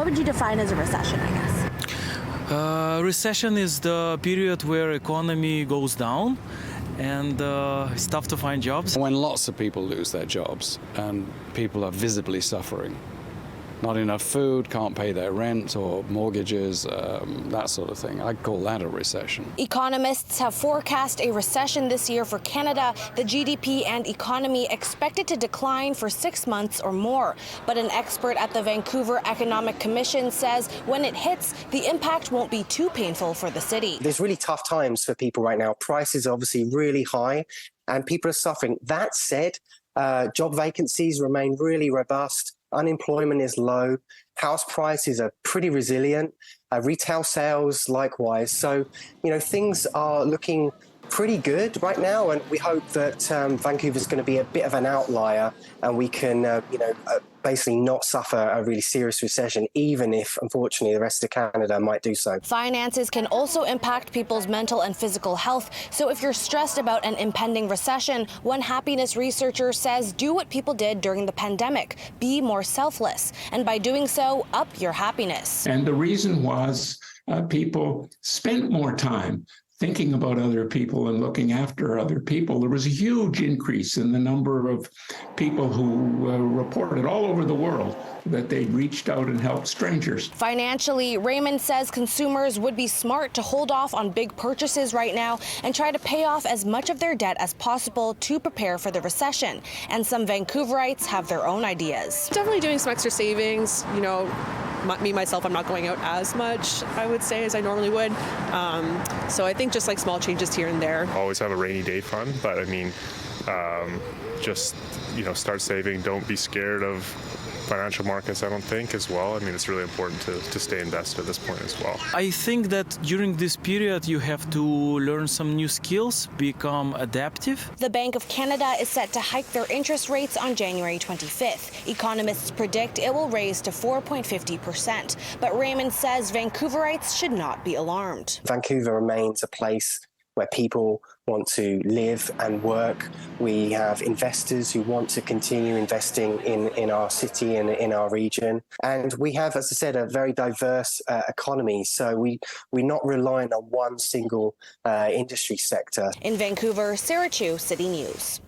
What would you define as a recession, I guess? Recession is the period where economy goes down and it's tough to find jobs. When lots of people lose their jobs and people are visibly suffering. Not enough food, can't pay their rent or mortgages, that sort of thing. I'd call that a recession. Economists have forecast a recession this year for Canada, the GDP and economy expected to decline for 6 months or more. But an expert at the Vancouver Economic Commission says when it hits, the impact won't be too painful for the city. There's really tough times for people right now. Prices are obviously really high and people are suffering. That said, job vacancies remain really robust. Unemployment is low. House prices are pretty resilient. Retail sales, likewise. So, things are looking pretty good right now. And we hope that Vancouver is going to be a bit of an outlier and we can, basically not suffer a really serious recession, even if, unfortunately, the rest of Canada might do so. Finances can also impact people's mental and physical health. So if you're stressed about an impending recession, one happiness researcher says do what people did during the pandemic, be more selfless. And by doing so, up your happiness. And the reason was people spent more time thinking about other people and looking after other people. There was a huge increase in the number of people who reported all over the world that they'd reached out and helped strangers. Financially, Raymond says consumers would be smart to hold off on big purchases right now and try to pay off as much of their debt as possible to prepare for the recession. And some Vancouverites have their own ideas. Definitely doing some extra savings. Me, myself, I'm not going out as much, I would say, as I normally would. So I think just like small changes here and there. Always have a rainy day fund, but I mean, just, start saving. Don't be scared of financial markets, I don't think, as well. I mean, it's really important to stay invested at this point as well. I think that during this period you have to learn some new skills, become adaptive. The Bank of Canada is set to hike their interest rates on January 25th. Economists predict it will raise to 4.50%. But Raymond says Vancouverites should not be alarmed. Vancouver remains a place where people want to live and work. We have investors who want to continue investing in our city and in our region. And we have, as I said, a very diverse economy. So we're not relying on one single industry sector. In Vancouver, Sarah Chu, City News.